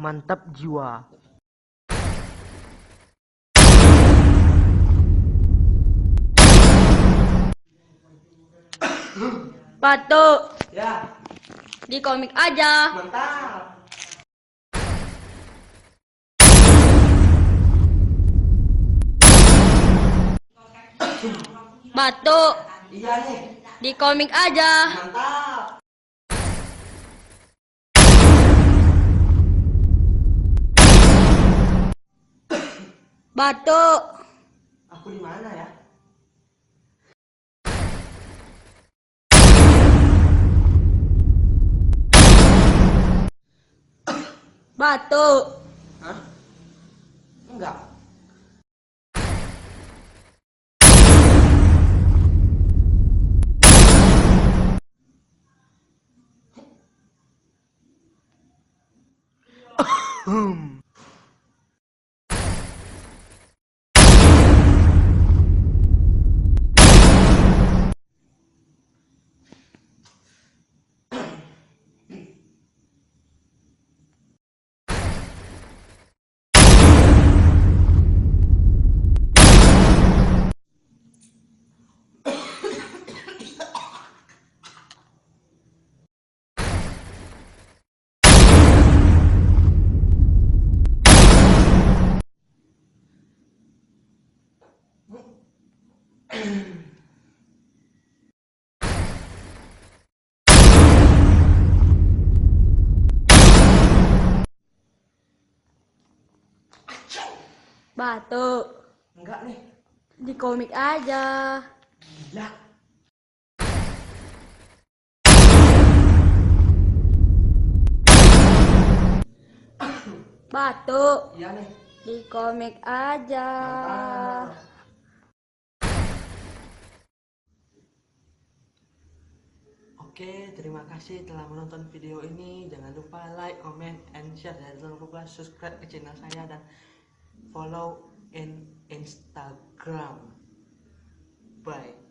Mantap jiwa. Batu. Ya, Di komik aja. mantap. Batu. Iya nih, Di komik aja. mantap. Batu. Aku di mana ya? Batu. Hah? Enggak. Batu. Enggak nih. Di komik aja. Gila. Batu. Iya nih. Di komik aja. Mantap. Oke, terima kasih telah menonton video ini. Jangan lupa like, comment, and share. Dan jangan lupa subscribe ke channel saya dan follow in Instagram. Bye.